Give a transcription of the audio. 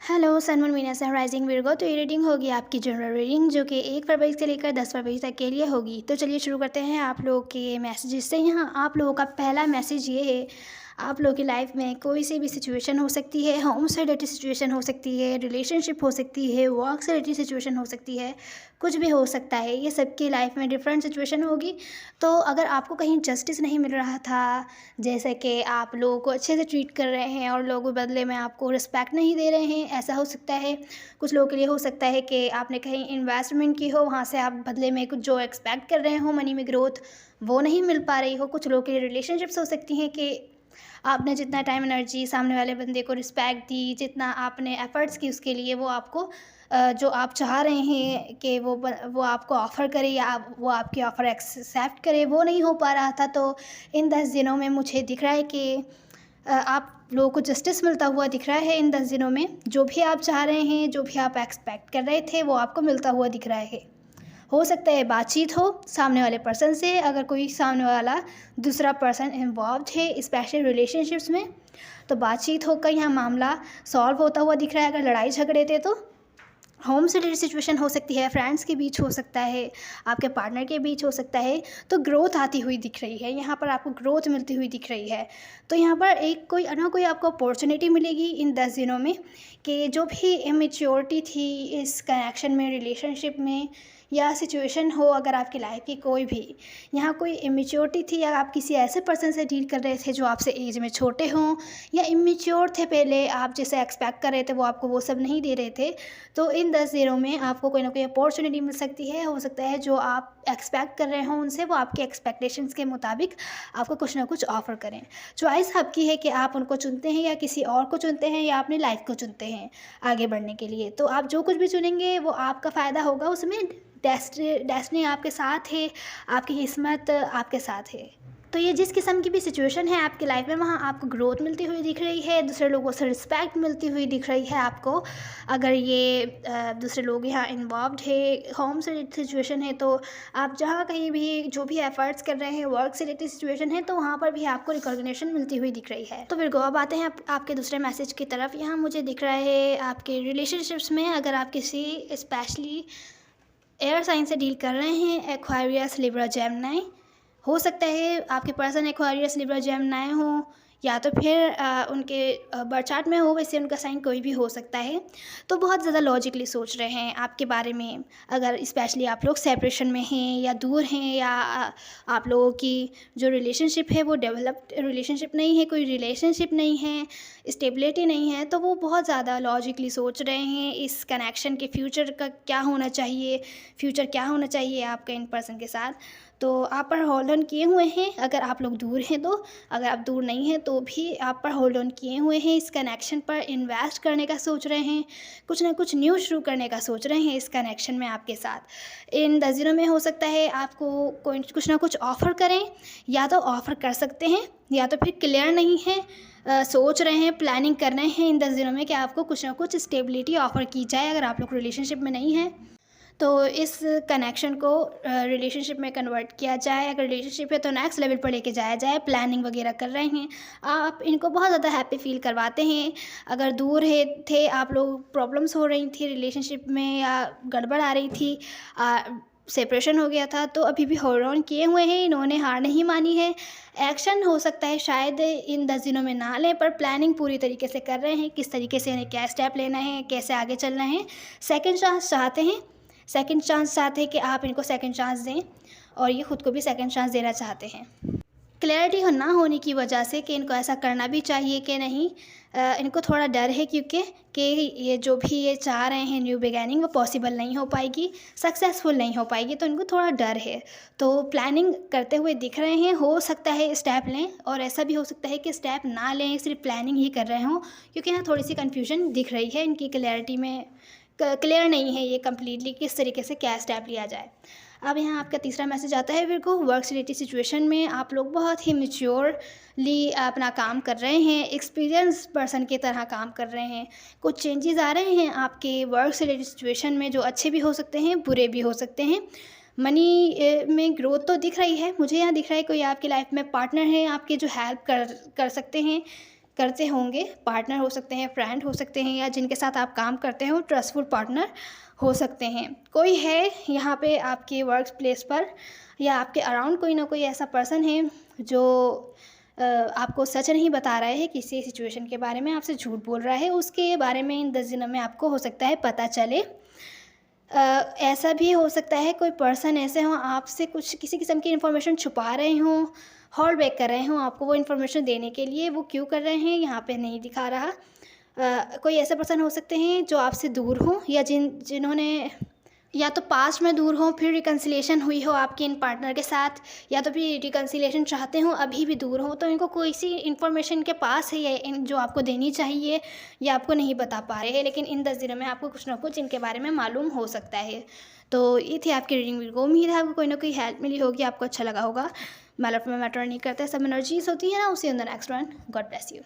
Hello सनमन मीना से rising Virgo. तो ये रीडिंग होगी आपकी जनरल रीडिंग जो कि 1 फरवरी से लेकर 10 फरवरी तक के लिए होगी। तो चलिए शुरू करते हैं आप लोगों के मैसेजेस से। यहाँ आप लोगों का पहला मैसेज ये है, आप लोगों की लाइफ में कोई सी भी सिचुएशन हो सकती है, होम से रिलेटेड सिचुएशन हो सकती है, रिलेशनशिप हो सकती है, वर्क से रिलेटेड सिचुएशन हो सकती है, कुछ भी हो सकता है। ये सबकी लाइफ में डिफरेंट सिचुएशन होगी। तो अगर आपको कहीं जस्टिस नहीं मिल रहा था, जैसे कि आप लोगों को अच्छे से ट्रीट कर रहे हैं और लोग बदले में आपको रिस्पेक्ट नहीं दे रहे हैं, ऐसा हो सकता है। कुछ लोगों के लिए हो सकता है कि आपने कहीं इन्वेस्टमेंट की हो, वहाँ से आप बदले में कुछ जो एक्सपेक्ट कर रहे हो मनी में ग्रोथ, वो नहीं मिल पा रही हो। कुछ लोगों के लिए रिलेशनशिप्स हो सकती हैं कि आपने जितना टाइम एनर्जी सामने वाले बंदे को रिस्पेक्ट दी, जितना आपने एफ़र्ट्स की उसके लिए, वो आपको जो आप चाह रहे हैं कि वो आपको ऑफ़र करे या वो आपकी ऑफ़र एक्सेप्ट करे, वो नहीं हो पा रहा था। तो इन 10 दिनों में मुझे दिख रहा है कि आप लोगों को जस्टिस मिलता हुआ दिख रहा है। इन 10 दिनों में जो भी आप चाह रहे हैं, जो भी आप एक्सपेक्ट कर रहे थे, वो आपको मिलता हुआ दिख रहा है। हो सकता है बातचीत हो सामने वाले पर्सन से, अगर कोई सामने वाला दूसरा पर्सन इन्वॉल्व है स्पेशली रिलेशनशिप्स में, तो बातचीत होकर यहाँ मामला सॉल्व होता हुआ दिख रहा है। अगर लड़ाई झगड़े थे तो होम से रिलेटेड सिचुएशन हो सकती है, फ्रेंड्स के बीच हो सकता है, आपके पार्टनर के बीच हो सकता है। तो ग्रोथ आती हुई दिख रही है, यहाँ पर आपको ग्रोथ मिलती हुई दिख रही है। तो यहाँ पर एक कोई ना कोई आपको अपॉर्चुनिटी मिलेगी इन 10 दिनों में कि जो भी इमेच्योरिटी थी इस कनेक्शन में, रिलेशनशिप में या सिचुएशन हो, अगर आपकी लाइफ की कोई भी यहाँ कोई इमेच्योरिटी थी या आप किसी ऐसे पर्सन से डील कर रहे थे जो आपसे एज में छोटे हों या इमेच्योर थे, पहले आप जैसे एक्सपेक्ट कर रहे थे वो आपको वो सब नहीं दे रहे थे, तो इन 10 दिनों में आपको कोई ना कोई अपॉर्चुनिटी मिल सकती है। हो सकता है जो आप एक्सपेक्ट कर रहे हों उनसे, वो आपके एक्सपेक्टेशंस के मुताबिक आपको कुछ ना कुछ ऑफ़र करें। चॉइस आपकी है कि आप उनको चुनते हैं या किसी और को चुनते हैं या अपनी लाइफ को चुनते हैं आगे बढ़ने के लिए। तो आप जो कुछ भी चुनेंगे वो आपका फ़ायदा होगा, उसमें डेस्टिनी आपके साथ है, आपकी किस्मत आपके साथ है। तो ये जिस किस्म की भी सिचुएशन है आपकी लाइफ में, वहाँ आपको ग्रोथ मिलती हुई दिख रही है, दूसरे लोगों से रिस्पेक्ट मिलती हुई दिख रही है आपको। अगर ये दूसरे लोग यहाँ इन्वॉल्वड है, होम से रिलेटेड सिचुएशन है, तो आप जहाँ कहीं भी जो भी एफर्ट्स कर रहे हैं, वर्क से रिलेटेड सिचुएशन है, तो वहाँ पर भी आपको रिकॉग्निशन मिलती हुई दिख रही है। तो फिर अब आते हैं आपके दूसरे मैसेज की तरफ। यहाँ मुझे दिख रहा है आपके रिलेशनशिप्स में, अगर आप किसी स्पेशली एयर साइन से डील कर रहे हैं, एक्वारियस, लिब्रा, जेमिनी, हो सकता है आपके पर्सन एक्वारियस, लिब्रा, जेमिनी हो या तो फिर उनके बर्थ चार्ट में हो, वैसे उनका साइन कोई भी हो सकता है। तो बहुत ज़्यादा लॉजिकली सोच रहे हैं आपके बारे में। अगर स्पेशली आप लोग सेपरेशन में हैं या दूर हैं या आप लोगों की जो रिलेशनशिप है वो डेवलप्ड रिलेशनशिप नहीं है, कोई रिलेशनशिप नहीं है, स्टेबिलिटी नहीं है, तो वो बहुत ज़्यादा लॉजिकली सोच रहे हैं इस कनेक्शन के फ्यूचर का क्या होना चाहिए, फ्यूचर क्या होना चाहिए आपका इन पर्सन के साथ। तो आप पर होल्ड ऑन किए हुए हैं अगर आप लोग दूर हैं तो। अगर आप दूर नहीं हैं तो भी आप पर होल्ड ऑन किए हुए हैं, इस कनेक्शन पर इन्वेस्ट करने का सोच रहे हैं, कुछ ना कुछ न्यू शुरू करने का सोच रहे हैं इस कनेक्शन में आपके साथ। इन 10 दिनों में हो सकता है आपको कोई कुछ ना कुछ ऑफ़र करें, या तो ऑफ़र कर सकते हैं या तो फिर क्लियर नहीं है, सोच रहे हैं, प्लानिंग कर रहे हैं इन 10 दिनों में कि आपको कुछ ना कुछ स्टेबिलिटी ऑफ़र की जाए अगर आप लोग रिलेशनशिप में नहीं हैं, तो इस कनेक्शन को रिलेशनशिप में कन्वर्ट किया जाए। अगर रिलेशनशिप है तो नेक्स्ट लेवल पर लेके जाया जाए, प्लानिंग वगैरह कर रहे हैं आप, इनको बहुत ज़्यादा हैप्पी फील करवाते हैं। अगर दूर है थे आप लोग, प्रॉब्लम्स हो रही थी रिलेशनशिप में या गड़बड़ आ रही थी, सेपरेशन हो गया था, तो अभी भी होल्ड ऑन किए हुए हैं, इन्होंने हार नहीं मानी है। एक्शन हो सकता है शायद इन 10 दिनों में ना लें, पर प्लानिंग पूरी तरीके से कर रहे हैं, किस तरीके से इन्हें क्या स्टेप लेना है, कैसे आगे चलना है। सेकंड चांस चाहते हैं, सेकंड चांस चाहते हैं कि आप इनको सेकंड चांस दें और ये ख़ुद को भी सेकंड चांस देना चाहते हैं। क्लैरिटी हो ना होने की वजह से कि इनको ऐसा करना भी चाहिए कि नहीं, इनको थोड़ा डर है क्योंकि कि ये जो भी ये चाह रहे हैं न्यू बिगैनिंग, वो पॉसिबल नहीं हो पाएगी, सक्सेसफुल नहीं हो पाएगी, तो इनको थोड़ा डर है। तो प्लानिंग करते हुए दिख रहे हैं, हो सकता है स्टेप लें और ऐसा भी हो सकता है कि स्टेप ना लें, सिर्फ प्लानिंग ही कर रहे हों, क्योंकि यहाँ थोड़ी सी कन्फ्यूजन दिख रही है, इनकी क्लैरिटी में क्लियर नहीं है ये कम्प्लीटली किस तरीके से क्या स्टेप लिया जाए। अब यहाँ आपका तीसरा मैसेज आता है फिर को, वर्क रिलेटेड सिचुएशन में आप लोग बहुत ही मैच्योरली अपना काम कर रहे हैं, एक्सपीरियंस पर्सन की तरह काम कर रहे हैं। कुछ चेंजेस आ रहे हैं आपके वर्क से रिलेटेड सिचुएशन में, जो अच्छे भी हो सकते हैं, बुरे भी हो सकते हैं। मनी में ग्रोथ तो दिख रही है मुझे, यहाँ दिख रहा है कोई आपकी लाइफ में पार्टनर है आपके जो हेल्प कर सकते हैं करते होंगे, पार्टनर हो सकते हैं, फ्रेंड हो सकते हैं, या जिनके साथ आप काम करते हो ट्रस्टफुल पार्टनर हो सकते हैं। कोई है यहाँ पे आपके वर्क प्लेस पर या आपके अराउंड कोई ना कोई ऐसा पर्सन है जो आपको सच नहीं बता रहा है, किसी सिचुएशन के बारे में आपसे झूठ बोल रहा है, उसके बारे में इन 10 दिनों में आपको हो सकता है पता चले। ऐसा भी हो सकता है कोई पर्सन ऐसे हों आपसे कुछ किसी किस्म की इन्फॉर्मेशन छुपा रहे हों, होल्ड बैक कर रहे हों आपको वो इन्फॉर्मेशन देने के लिए। वो क्यों कर रहे हैं यहाँ पे नहीं दिखा रहा। कोई ऐसे पर्सन हो सकते हैं जो आपसे दूर हों, या जिन्होंने या तो पास्ट में दूर हों, फिर रिकन्सिलिएशन हुई हो आपकी इन पार्टनर के साथ, या तो फिर रिकन्सिलिएशन चाहते हों अभी भी दूर हों, तो इनको कोई सी इन्फॉर्मेशन के पास है या जो आपको देनी चाहिए या आपको नहीं बता पा रहे हैं, लेकिन इन 10 दिनों में आपको कुछ ना कुछ इनके बारे में मालूम हो सकता है। तो ये थी आपकी रीडिंग वीडियो। उम्मीद है आपको कोई ना कोई हेल्प मिली होगी, आपको अच्छा लगा होगा। मैं लाइफ में मैटर नहीं करता, सब एनर्जीज होती है ना, उसी अंदर next one. God bless you.